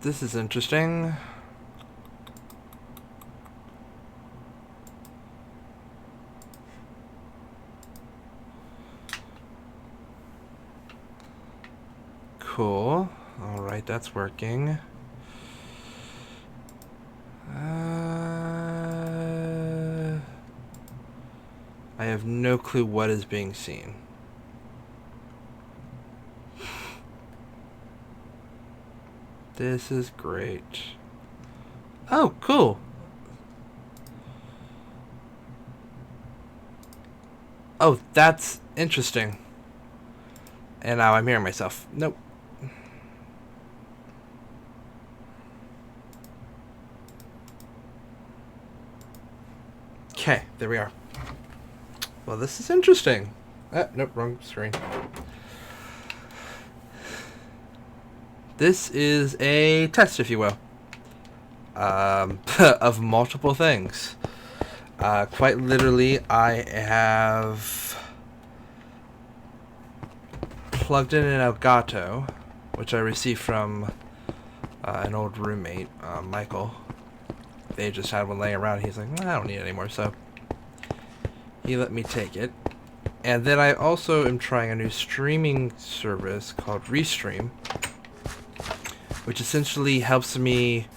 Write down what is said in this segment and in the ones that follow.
This is interesting. Cool. Alright, that's working. I have no clue what is being seen. This is great. Oh, cool. Oh, that's interesting. And now I'm hearing myself. Nope. Okay, there we are. Well, this is interesting. Nope, wrong screen. This is a test, if you will, of multiple things. Quite literally, I have plugged in an Elgato, which I received from an old roommate, Michael. They just had one laying around. He's like, well, I don't need it anymore, so he let me take it. And then I also am trying a new streaming service called Restream, which essentially helps me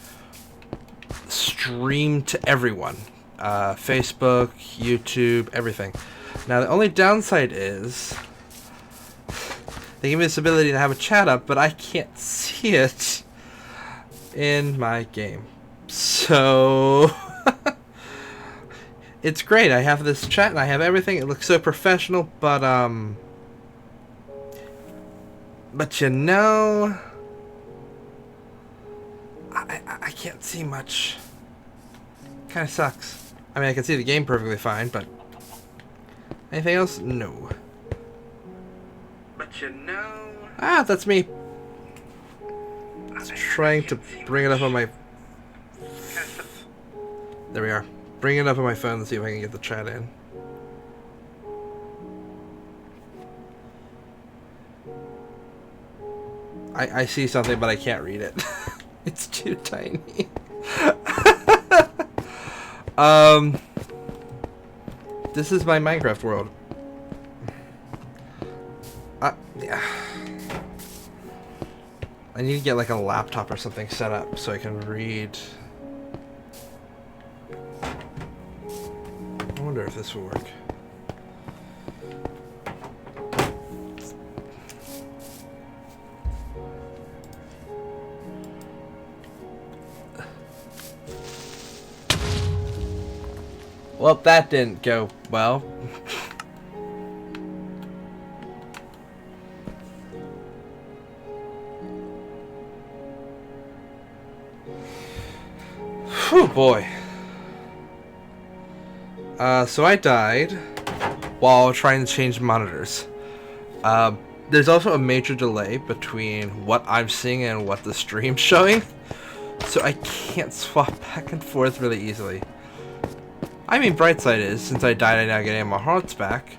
stream to everyone. Facebook, YouTube, everything. Now, the only downside is they give me this ability to have a chat up, but I can't see it in my game. So it's great. I have this chat and I have everything. It looks so professional, but you know, I can't see much. Kind of sucks. I mean, I can see the game perfectly fine, but anything else? No. But you know, that's me. I was trying to bring it up on my. There we are. Bring it up on my phone and see if I can get the chat in. I see something, but I can't read it. It's too tiny. This is my Minecraft world. Yeah. I need to get like a laptop or something set up so I can read. I wonder if this will work. Well, that didn't go well. Whew, boy. So I died while trying to change monitors. There's also a major delay between what I'm seeing and what the stream's showing, so I can't swap back and forth really easily. I mean, bright side is, since I died, I now get my hearts back.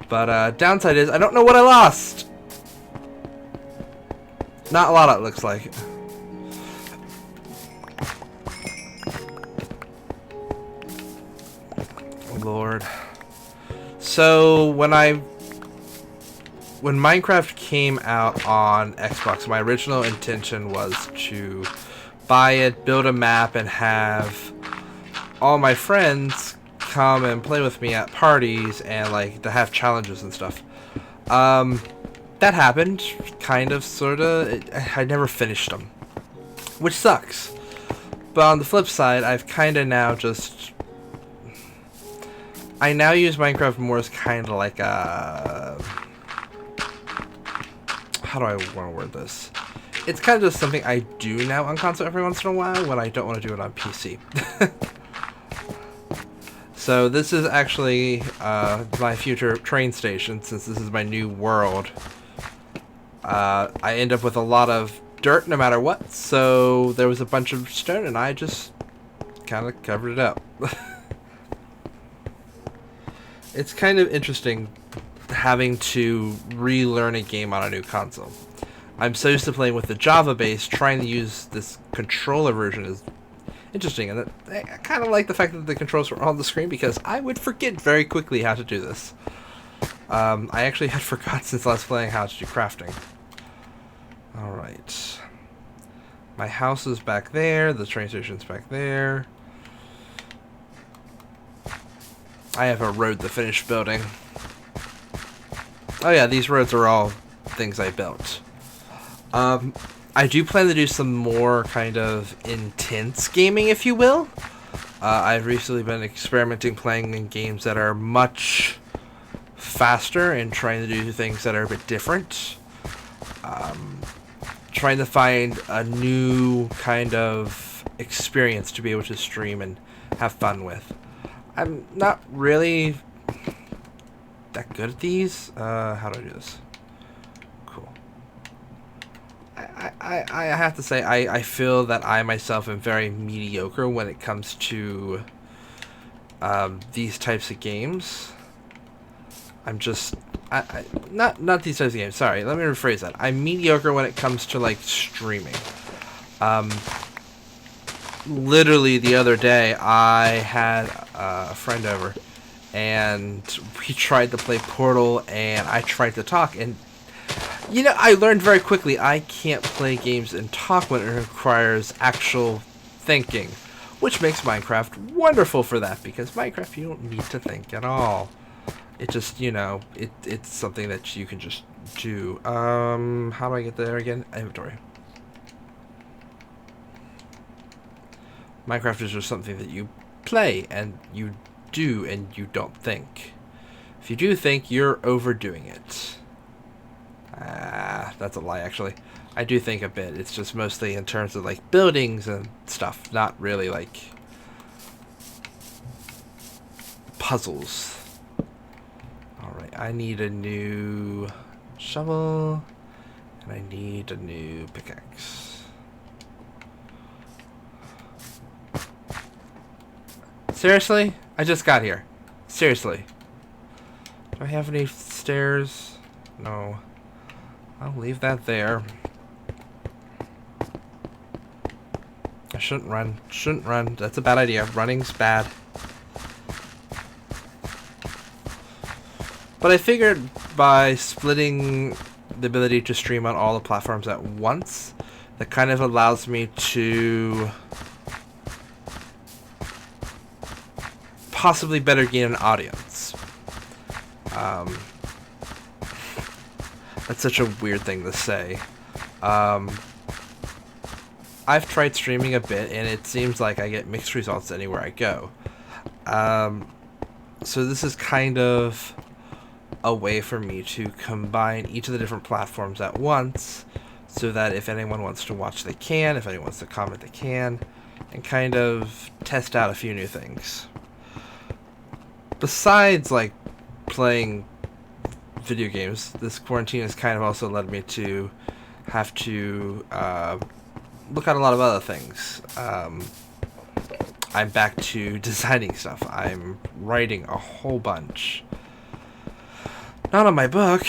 But downside is, I don't know what I lost. Not a lot, it looks like. Lord. So when Minecraft came out on Xbox, my original intention was to buy it, build a map, and have all my friends come and play with me at parties and like to have challenges and stuff. That happened, kind of, sorta. I never finished them, which sucks. But on the flip side, I've kind of now just. I now use Minecraft more as kind of like a. How do I want to word this? It's kind of just something I do now on console every once in a while when I don't want to do it on PC. So this is actually my future train station, since this is my new world. I end up with a lot of dirt no matter what, so there was a bunch of stone and I just kind of covered it up. It's kind of interesting having to relearn a game on a new console. I'm so used to playing with the Java base, trying to use this controller version is interesting, and I kind of like the fact that the controls were on the screen because I would forget very quickly how to do this. I actually had forgot since last playing how to do crafting. Alright. My house is back there, the train station's back there. I have a road to finish building. Oh yeah, these roads are all things I built. I do plan to do some more kind of intense gaming, if you will. I've recently been experimenting playing in games that are much faster and trying to do things that are a bit different. Trying to find a new kind of experience to be able to stream and have fun with. I'm not really that good at these. How do I do this? Cool. I have to say, I feel that I myself am very mediocre when it comes to these types of games. I'm just... not these types of games. Sorry, let me rephrase that. I'm mediocre when it comes to, like, streaming. Literally the other day, I had a friend over, and we tried to play Portal, and I tried to talk, and, you know, I learned very quickly I can't play games and talk when it requires actual thinking, which makes Minecraft wonderful for that, because Minecraft, you don't need to think at all. It just, you know, it's something that you can just do. How do I get there again? Inventory. Minecraft is just something that you play and you do and you don't think. If you do think, you're overdoing it. That's a lie, actually. I do think a bit. It's just mostly in terms of, like, buildings and stuff, not really, like, puzzles. Alright, I need a new shovel, and I need a new pickaxe. Seriously? I just got here. Seriously. Do I have any stairs? No. I'll leave that there. I shouldn't run. Shouldn't run. That's a bad idea. Running's bad. But I figured by splitting the ability to stream on all the platforms at once, that kind of allows me to possibly better gain an audience. That's such a weird thing to say. I've tried streaming a bit, and it seems like I get mixed results anywhere I go. So this is kind of a way for me to combine each of the different platforms at once, so that if anyone wants to watch, they can. If anyone wants to comment, they can. And kind of test out a few new things. Besides, like, playing video games, this quarantine has kind of also led me to have to look at a lot of other things. I'm back to designing stuff. I'm writing a whole bunch. Not on my book,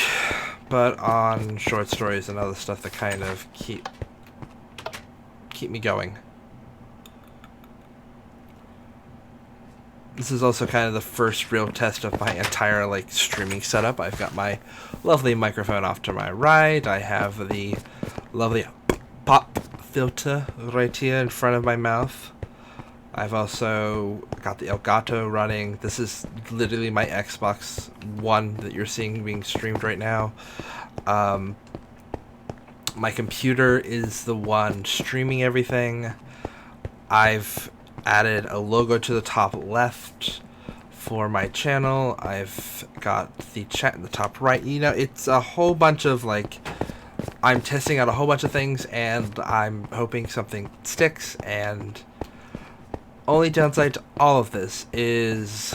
but on short stories and other stuff that kind of keep me going. This is also kind of the first real test of my entire, like, streaming setup. I've got my lovely microphone off to my right. I have the lovely pop filter right here in front of my mouth. I've also got the Elgato running. This is literally my Xbox One that you're seeing being streamed right now. My computer is the one streaming everything. I've added a logo to the top left for my channel. I've got the chat in the top right. You know, it's a whole bunch of, like, I'm testing out a whole bunch of things, and I'm hoping something sticks, and only downside to all of this is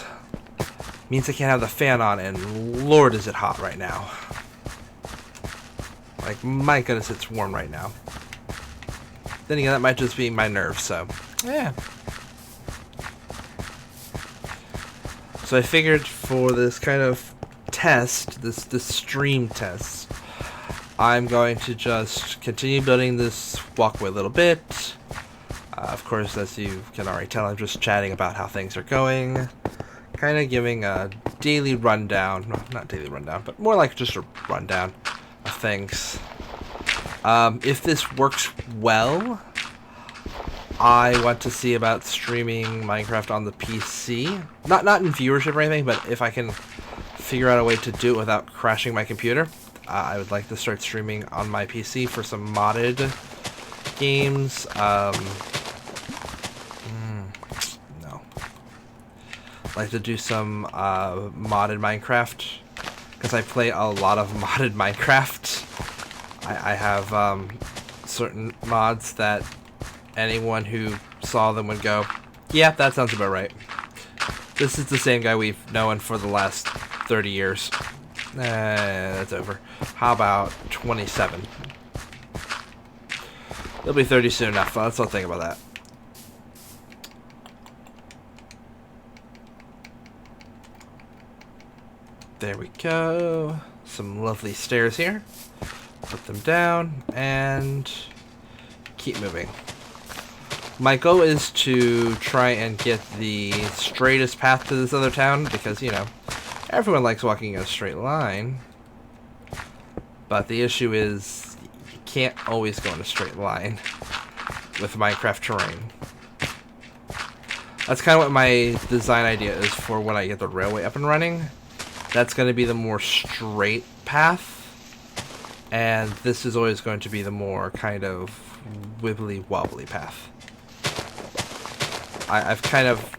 means I can't have the fan on, and Lord is it hot right now. Like, my goodness, it's warm right now. Then again, that might just be my nerves, so yeah. So I figured for this kind of test, this stream test, I'm going to just continue building this walkway a little bit. Of course, as you can already tell, I'm just chatting about how things are going. Kind of giving a daily rundown. No, not daily rundown, but more like just a rundown of things. If this works well, I want to see about streaming Minecraft on the PC. Not in viewership or anything, but if I can figure out a way to do it without crashing my computer, I would like to start streaming on my PC for some modded games. No. I'd like to do some modded Minecraft, because I play a lot of modded Minecraft. I have certain mods that anyone who saw them would go, yeah, that sounds about right. This is the same guy we've known for the last 30 years. That's over. How about 27? It'll be 30 soon enough. Let's not think about that. There we go. Some lovely stairs here. Put them down and keep moving. My goal is to try and get the straightest path to this other town because, you know, everyone likes walking in a straight line. But the issue is you can't always go in a straight line with Minecraft terrain. That's kind of what my design idea is for when I get the railway up and running. That's going to be the more straight path. And this is always going to be the more kind of wibbly wobbly path. I've kind of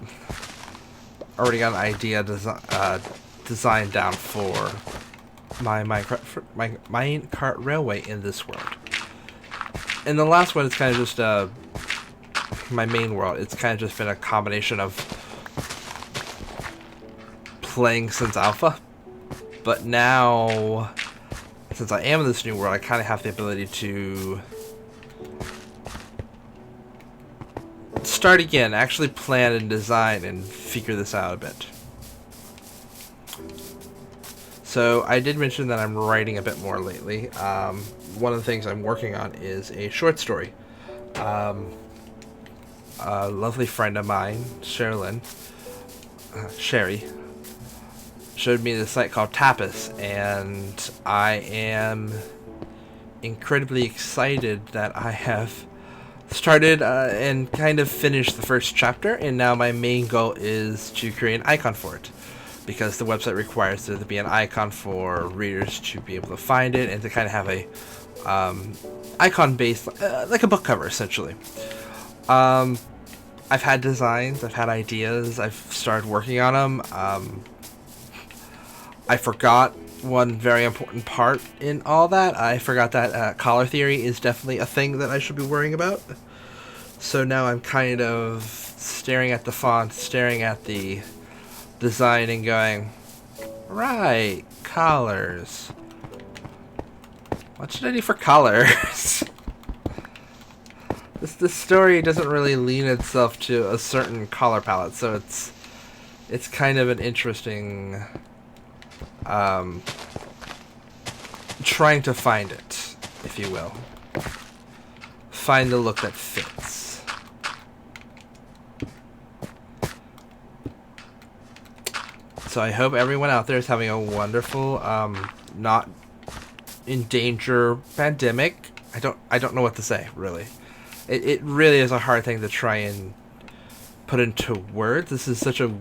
already got an idea designed down for my minecart railway in this world. In the last one, it's kind of just my main world. It's kind of just been a combination of playing since alpha, but now, since I am in this new world, I kind of have the ability to start again, actually plan and design and figure this out a bit. So I did mention that I'm writing a bit more lately. One of the things I'm working on is a short story. A lovely friend of mine, Sherry, showed me this site called Tapas, and I am incredibly excited that I have started and kind of finished the first chapter, and now my main goal is to create an icon for it, because the website requires there to be an icon for readers to be able to find it and to kind of have a icon based, like a book cover essentially. I've had designs, I've had ideas, I've started working on them. I forgot one very important part in all that. I forgot that collar theory is definitely a thing that I should be worrying about. So now I'm kind of staring at the font, staring at the design and going, right, collars. What should I do for collars? This story doesn't really lean itself to a certain color palette, so it's kind of an interesting trying to find it, if you will. Find the look that fits. So I hope everyone out there is having a wonderful, not in danger pandemic. I don't know what to say, really. It really is a hard thing to try and put into words. This is such a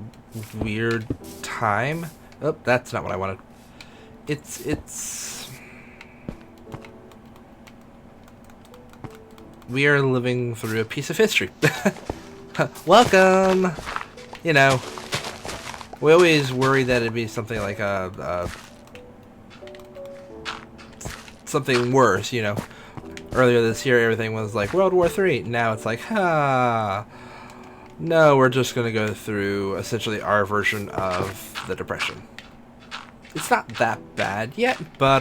weird time. Oh, that's not what I wanted. It's we are living through a piece of history. Welcome. You know, we always worry that it'd be something like something worse, you know. Earlier this year, everything was like World War III. Now it's like, no, we're just going to go through essentially our version of the Depression. It's not that bad yet, but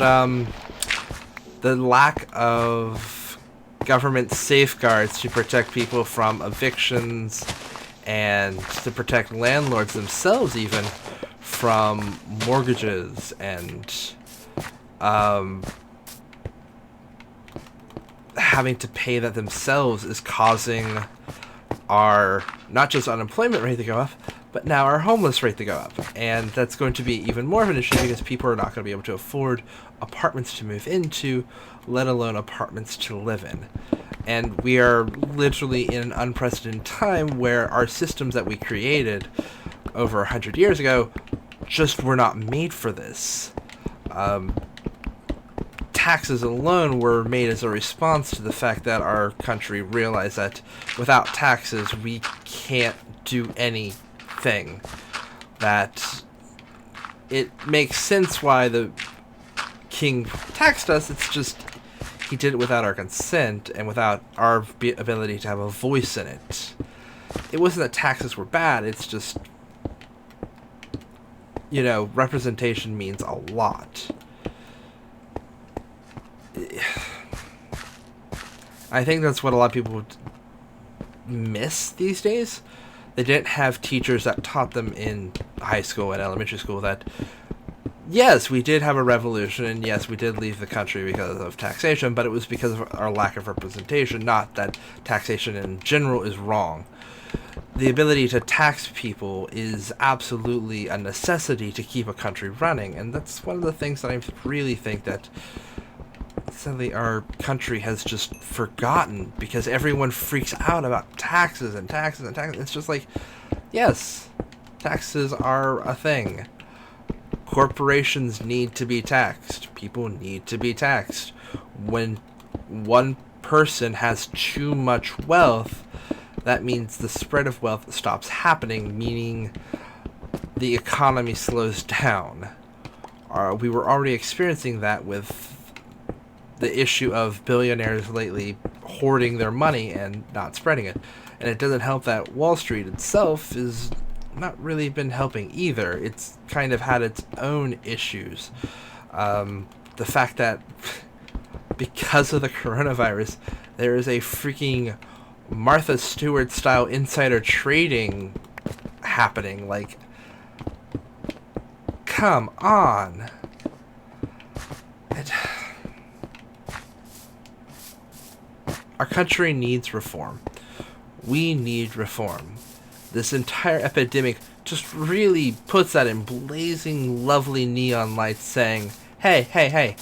the lack of government safeguards to protect people from evictions and to protect landlords themselves even from mortgages and having to pay that themselves is causing our not just unemployment rate to go up, but now our homeless rate to go up. And that's going to be even more of an issue because people are not going to be able to afford apartments to move into, let alone apartments to live in. And we are literally in an unprecedented time where our systems that we created over 100 years ago just were not made for this. Taxes alone were made as a response to the fact that our country realized that without taxes we can't do anything. That it makes sense why the king taxed us. It's just he did it without our consent and without our ability to have a voice in it. It wasn't that taxes were bad, it's just, you know, representation means a lot. I think that's what a lot of people miss these days. They didn't have teachers that taught them in high school and elementary school that, yes, we did have a revolution, and yes, we did leave the country because of taxation, but it was because of our lack of representation, not that taxation in general is wrong. The ability to tax people is absolutely a necessity to keep a country running, and that's one of the things that I really think that sadly our country has just forgotten, because everyone freaks out about taxes and taxes and taxes. It's just like, yes, taxes are a thing. Corporations need to be taxed. People need to be taxed. When one person has too much wealth, that means the spread of wealth stops happening, meaning the economy slows down. We were already experiencing that with the issue of billionaires lately hoarding their money and not spreading it. And it doesn't help that Wall Street itself is not really been helping either. It's kind of had its own issues. The fact that because of the coronavirus, there is a freaking Martha Stewart style insider trading happening. Like, come on. Our country needs reform. We need reform. This entire epidemic just really puts that in blazing, lovely neon lights saying, hey, hey, hey,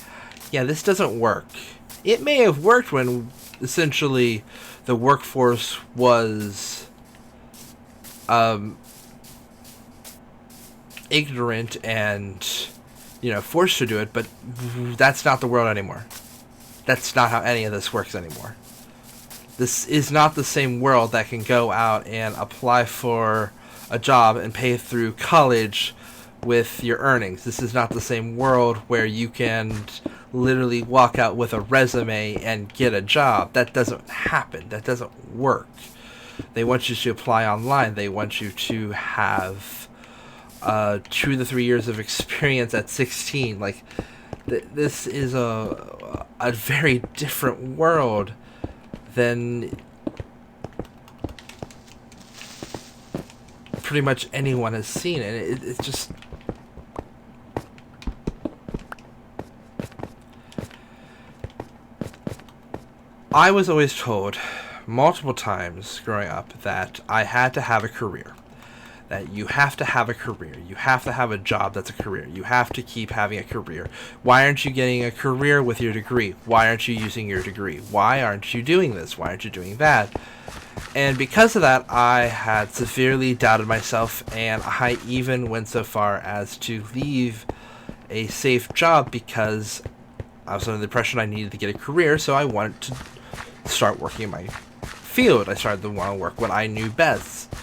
yeah, this doesn't work. It may have worked when, essentially, the workforce was ignorant and, you know, forced to do it, but that's not the world anymore. That's not how any of this works anymore. This is not the same world that can go out and apply for a job and pay through college with your earnings. This is not the same world where you can literally walk out with a resume and get a job. That doesn't happen. That doesn't work. They want you to apply online. They want you to have 2 to 3 years of experience at 16. Like, this is a very different world than pretty much anyone has seen. And it's just... I was always told multiple times growing up that I had to have a career. That you have to have a career. You have to have a job that's a career. You have to keep having a career. Why aren't you getting a career with your degree? Why aren't you using your degree? Why aren't you doing this? Why aren't you doing that? And because of that, I had severely doubted myself, and I even went so far as to leave a safe job because I was under the impression I needed to get a career, so I wanted to start working in my field. I started to want to work what I knew best.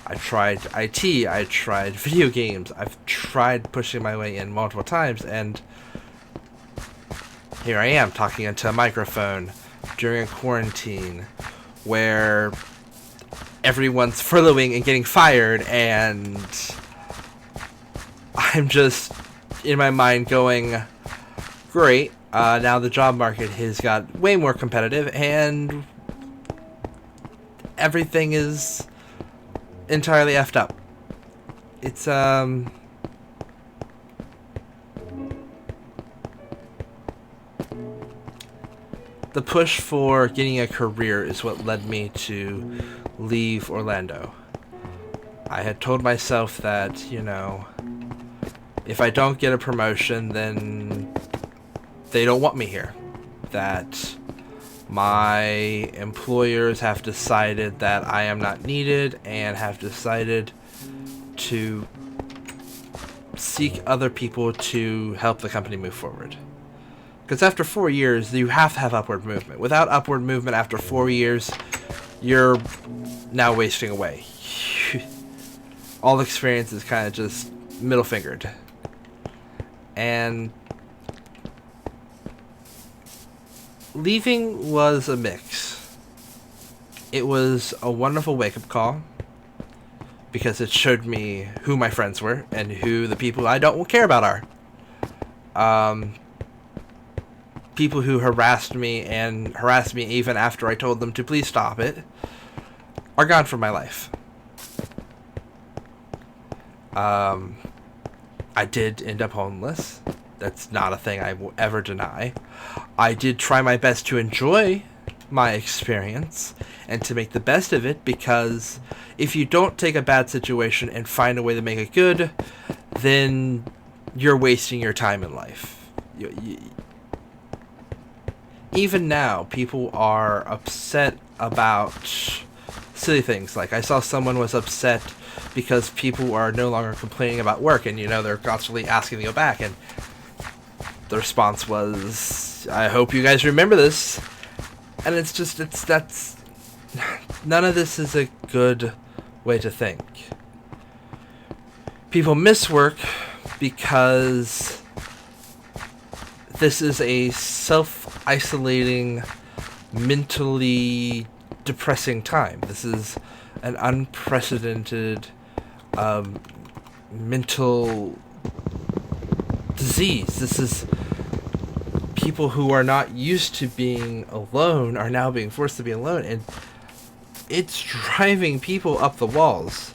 I tried IT, I tried video games, I've tried pushing my way in multiple times, and here I am talking into a microphone during a quarantine where everyone's furloughing and getting fired, and I'm just in my mind going, great, now the job market has got way more competitive, and everything is entirely effed up. It's the the push for getting a career is what led me to leave Orlando. I had told myself that, you know, if I don't get a promotion, then they don't want me here. That my employers have decided that I am not needed and have decided to seek other people to help the company move forward. Because after 4 years, you have to have upward movement. Without upward movement after 4 years, you're now wasting away. All experience is kind of just middle fingered. And leaving was a mix. It was a wonderful wake-up call because it showed me who my friends were and who the people I don't care about are. People who harassed me and harassed me even after I told them to please stop it are gone from my life. I did end up homeless. That's not a thing I will ever deny. I did try my best to enjoy my experience and to make the best of it, because if you don't take a bad situation and find a way to make it good, then you're wasting your time in life. Even now, people are upset about silly things. Like, I saw someone was upset because people are no longer complaining about work, and, you know, they're constantly asking to go back, and the response was, I hope you guys remember this. And that's none of this is a good way to think. People miss work because this is a self-isolating, mentally depressing time. This is an unprecedented mental disease. This is people who are not used to being alone are now being forced to be alone, and it's driving people up the walls.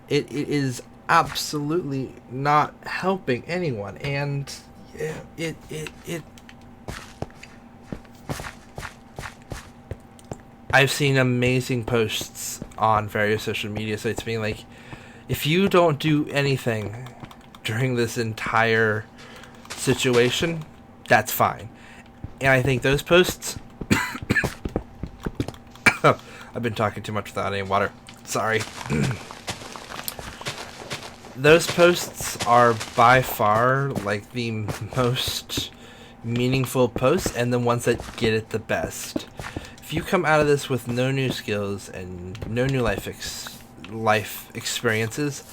It is absolutely not helping anyone, and it I've seen amazing posts on various social media sites being like, if you don't do anything during this entire situation, that's fine. And I think those posts I've been talking too much without any water. Sorry. Those posts are by far like the most meaningful posts and the ones that get it the best. If you come out of this with no new skills and no new life experiences,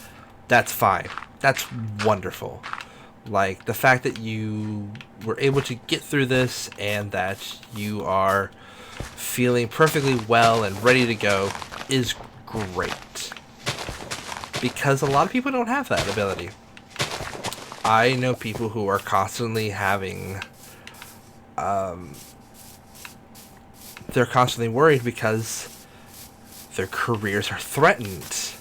that's fine. That's wonderful. Like, the fact that you were able to get through this and that you are feeling perfectly well and ready to go is great. Because a lot of people don't have that ability. I know people who are constantly having... they're constantly worried because their careers are threatened.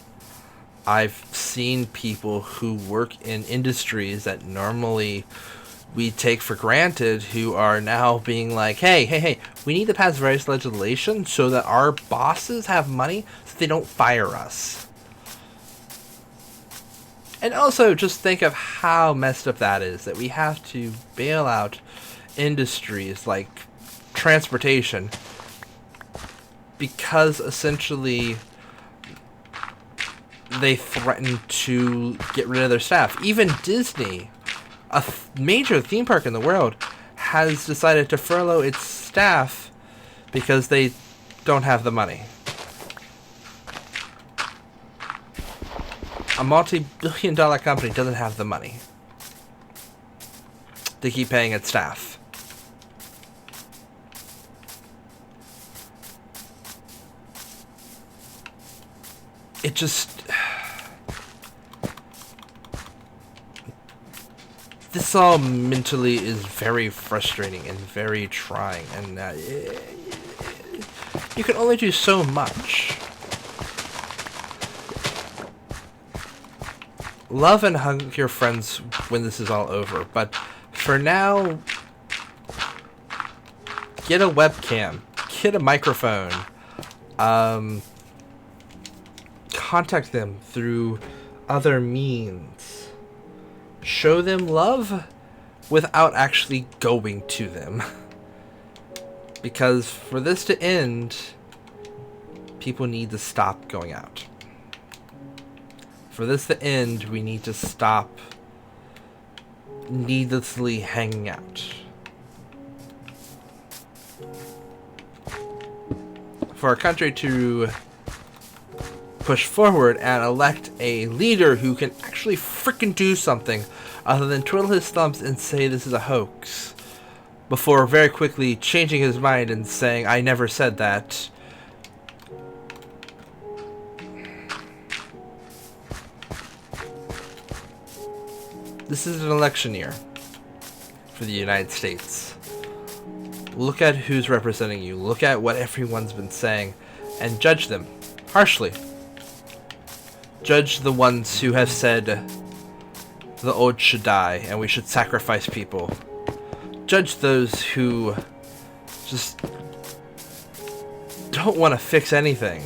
I've seen people who work in industries that normally we take for granted who are now being like, hey, we need to pass various legislation so that our bosses have money so they don't fire us. And also just think of how messed up that is, that we have to bail out industries like transportation because essentially they threaten to get rid of their staff. Even Disney, a major theme park in the world, has decided to furlough its staff because they don't have the money. A multi-billion-dollar company doesn't have the money to keep paying its staff. It just... this all mentally is very frustrating and very trying, and you can only do so much. Love and hug your friends when this is all over, but for now, Get a webcam. Get a microphone. Contact them through other means. Show them love without actually going to them. Because for this to end, people need to stop going out. For this to end, we need to stop needlessly hanging out. For our country to push forward and elect a leader who can actually frickin' do something other than twiddle his thumbs and say this is a hoax, before very quickly changing his mind and saying, I never said that. This is an election year for the United States. Look at who's representing you. Look at what everyone's been saying and judge them harshly. Judge the ones who have said the old should die and we should sacrifice people. Judge those who just don't want to fix anything.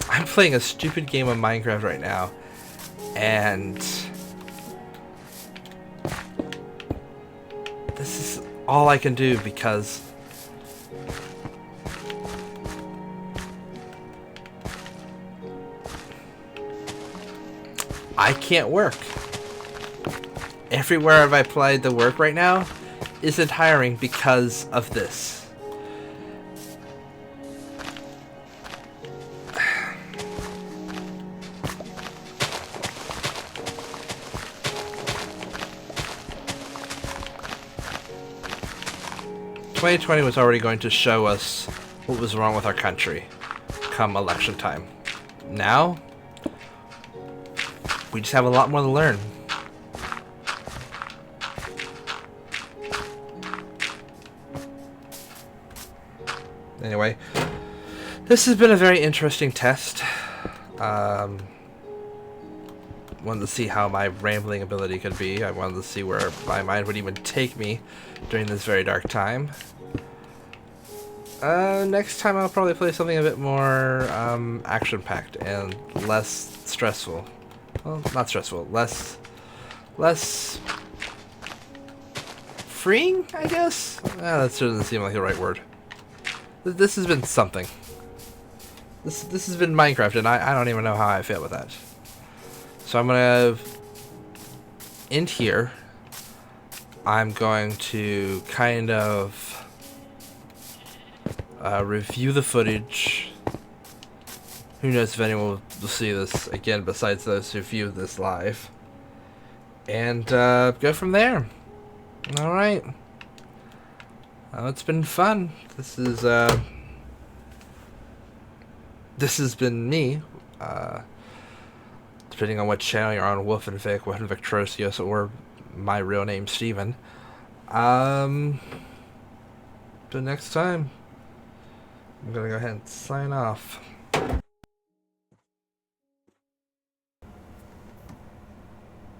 I'm playing a stupid game of Minecraft right now, and this is all I can do because I can't work. Everywhere I've applied the work right now isn't hiring because of this. "2020 was already going to show us what was wrong with our country come election time. Now, we just have a lot more to learn." Anyway, this has been a very interesting test. Wanted to see how my rambling ability could be. I wanted to see where my mind would even take me during this very dark time. Next time I'll probably play something a bit more action-packed and less stressful. Well, not stressful. Less freeing, I guess? That doesn't seem like the right word. This has been something. This has been Minecraft, and I don't even know how I feel with that. So I'm gonna end here. I'm going to kind of review the footage. Who knows if anyone will see this again besides those who view this live. And go from there. Alright. It's been fun. This has been me. Depending on what channel you're on, Wolfen Vic, Wolfen Vic Trocius, or my real name, Steven. But next time, I'm gonna go ahead and sign off.